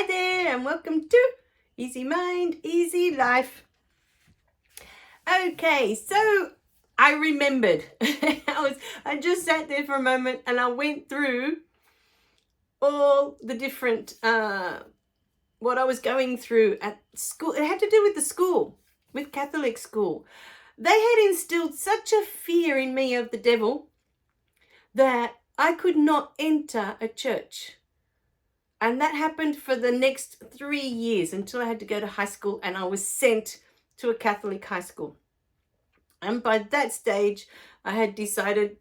Hi there and welcome to Easy Mind, Easy Life. Okay, so I remembered. I just sat there for a moment and I went through all the different what I was going through at school. It had to do with the school, with Catholic school. They had instilled such a fear in me of the devil that I could not enter a church. And that happened for the next 3 years until I had to go to high school and I was sent to a Catholic high school. And by that stage, I had decided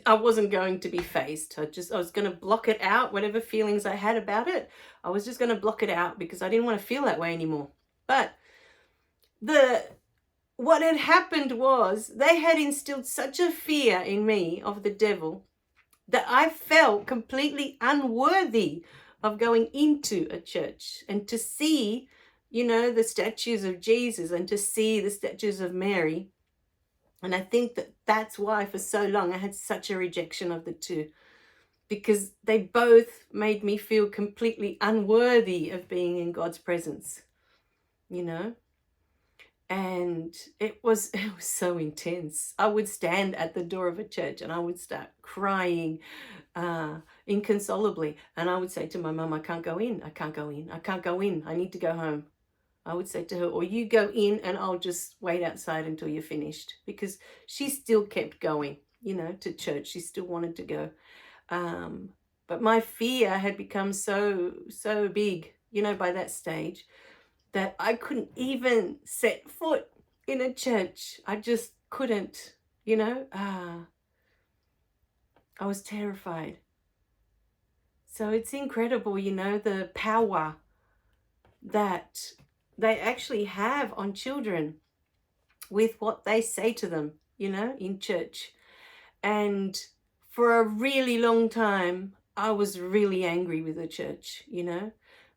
I wasn't going to be fazed. I was going to block it out, whatever feelings I had about it. I was just going to block it out because I didn't want to feel that way anymore. But what had happened was they had instilled such a fear in me of the devil that I felt completely unworthy of going into a church and to see, the statues of Jesus and to see the statues of Mary. And I think that that's why for so long I had such a rejection of the two, because they both made me feel completely unworthy of being in God's presence, And it was so intense. I would stand at the door of a church and I would start crying inconsolably. And I would say to my mum, I can't go in. I can't go in. I can't go in. I need to go home. I would say to her, or you go in and I'll just wait outside until you're finished. Because she still kept going, to church. She still wanted to go. But my fear had become so big, by that stage, that I couldn't even set foot in a church. I just couldn't, I was terrified. So it's incredible, the power that they actually have on children with what they say to them, in church. And for a really long time, I was really angry with the church,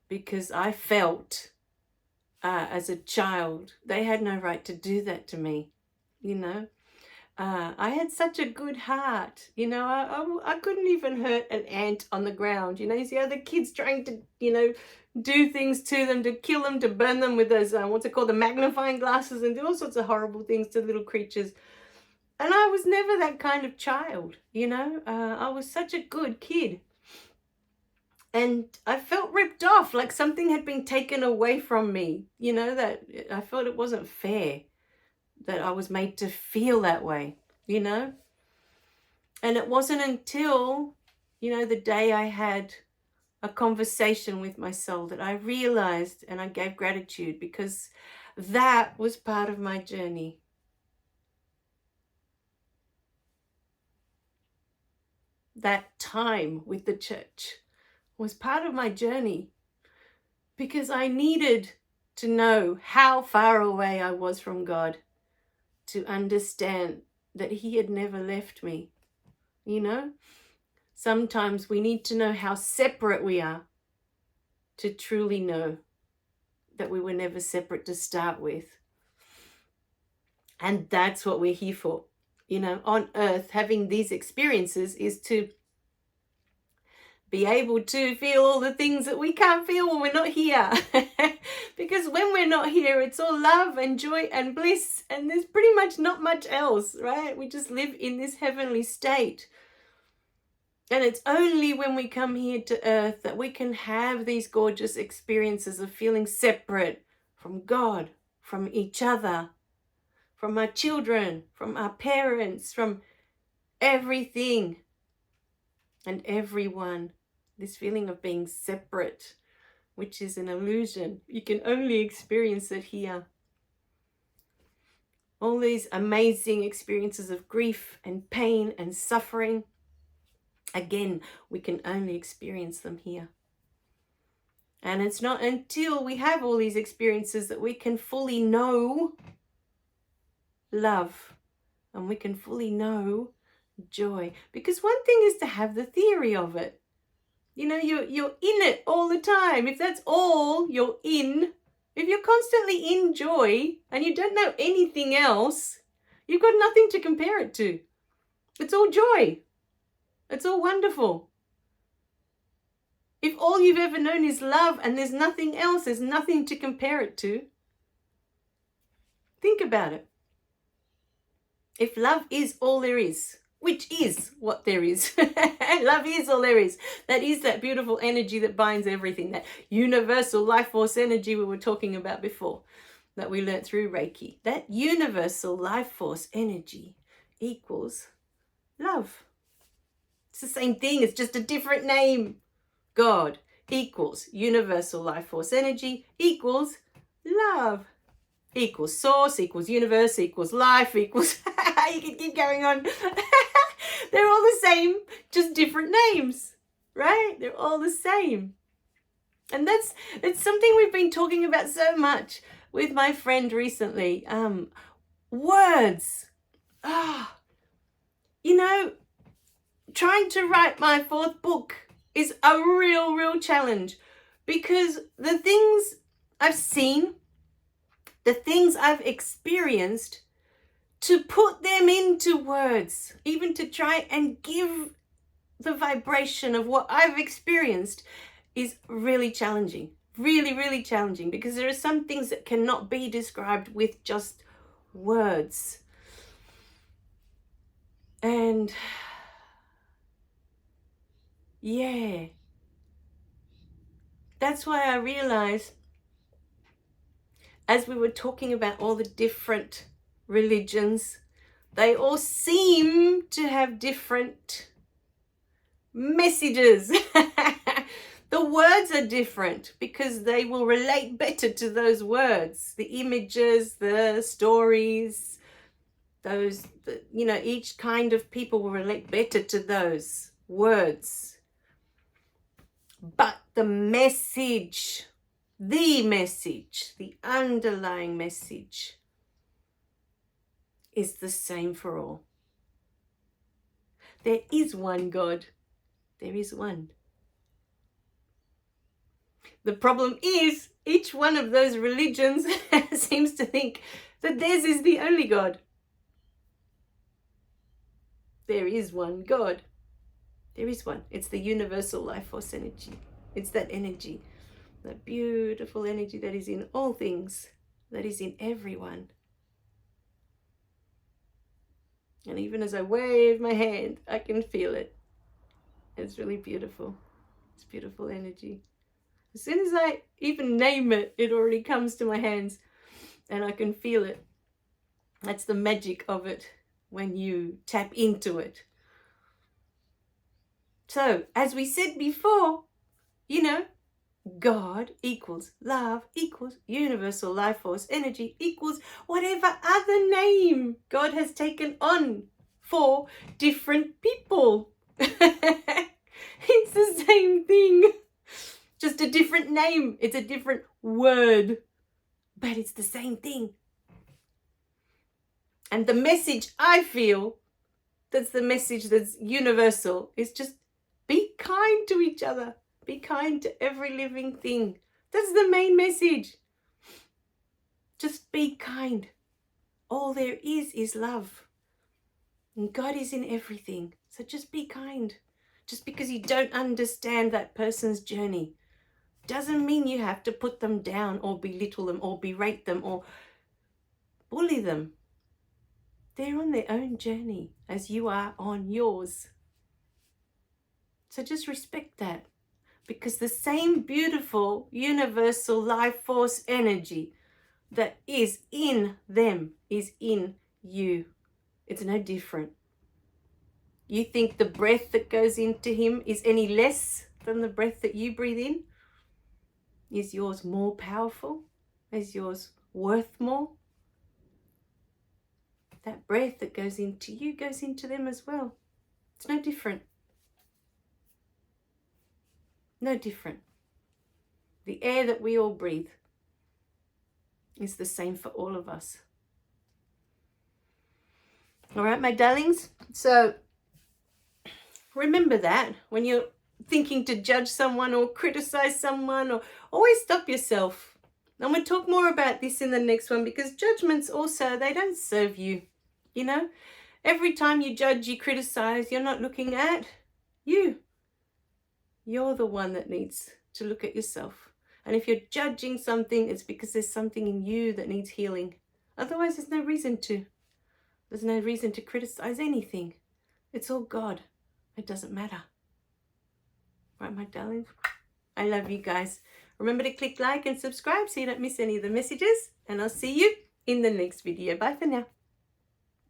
because I felt as a child, they had no right to do that to me, I had such a good heart, I couldn't even hurt an ant on the ground, you see other kids trying to, do things to them, to kill them, to burn them with those, the magnifying glasses, and do all sorts of horrible things to little creatures. And I was never that kind of child, I was such a good kid. And I felt ripped off, like something had been taken away from me, that I felt it wasn't fair that I was made to feel that way, And it wasn't until, the day I had a conversation with my soul that I realized, and I gave gratitude, because that was part of my journey. That time with the church was part of my journey, because I needed to know how far away I was from God to understand that He had never left me. Sometimes we need to know how separate we are to truly know that we were never separate to start with. And that's what we're here for. On earth, having these experiences is to be able to feel all the things that we can't feel when we're not here. Because when we're not here, it's all love and joy and bliss, and there's pretty much not much else, right? We just live in this heavenly state. And it's only when we come here to earth that we can have these gorgeous experiences of feeling separate from God, from each other, from our children, from our parents, from everything and everyone. This feeling of being separate, which is an illusion. You can only experience it here. All these amazing experiences of grief and pain and suffering, again, we can only experience them here. And it's not until we have all these experiences that we can fully know love, and we can fully know joy. Because one thing is to have the theory of it. You're in it all the time. If that's all you're in, if you're constantly in joy and you don't know anything else, you've got nothing to compare it to. It's all joy. It's all wonderful. If all you've ever known is love and there's nothing else, there's nothing to compare it to, think about it. If love is all there is, which is what there is, love is all there is. That is that beautiful energy that binds everything, that universal life force energy we were talking about before, that we learnt through Reiki. That universal life force energy equals love. It's the same thing, it's just a different name. God equals universal life force energy equals love. Equals source, equals universe, equals life, equals... you can keep going on. They're all the same, just different names, right? They're all the same. And it's something we've been talking about so much with my friend recently. Words. You know, trying to write my 4th book is a real challenge, because the things I've seen, the things I've experienced, to put them into words, even to try and give the vibration of what I've experienced, is really challenging. Really challenging, because there are some things that cannot be described with just words. And yeah, that's why I realized, as we were talking about all the different religions, they all seem to have different messages. The words are different because they will relate better to those words, the images, the stories, those, you know, each kind of people will relate better to those words. But the message, the underlying message is the same for all. There is one God. There is one. The problem is, each one of those religions seems to think that theirs is the only God. There is one God. There is one. It's the universal life force energy. It's that energy, that beautiful energy that is in all things, that is in everyone. And even as I wave my hand, I can feel it. It's really beautiful. It's beautiful energy. As soon as I even name it, it already comes to my hands and I can feel it. That's the magic of it when you tap into it. So, as we said before, you know, God equals love equals universal life force energy equals whatever other name God has taken on for different people. It's the same thing, just a different name. It's a different word, but it's the same thing. And the message I feel, that's the message that's universal, is just be kind to each other. Be kind to every living thing. That's the main message. Just be kind. All there is love. And God is in everything. So just be kind. Just because you don't understand that person's journey doesn't mean you have to put them down or belittle them or berate them or bully them. They're on their own journey as you are on yours. So just respect that, because the same beautiful universal life force energy that is in them is in you. It's no different. You think the breath that goes into him is any less than the breath that you breathe in? Is yours more powerful? Is yours worth more? That breath that goes into you goes into them as well. It's no different. No different. The air that we all breathe is the same for all of us. All right, my darlings. So remember that when you're thinking to judge someone or criticize someone, or always stop yourself. I'm going to talk more about this in the next one, because judgments also, they don't serve you. You know, every time you judge, you criticize, you're not looking at you. You're the one that needs to look at yourself. And if you're judging something, it's because there's something in you that needs healing. Otherwise, there's no reason to. There's no reason to criticize anything. It's all God. It doesn't matter. Right, my darling? I love you guys. Remember to click like and subscribe so you don't miss any of the messages. And I'll see you in the next video. Bye for now.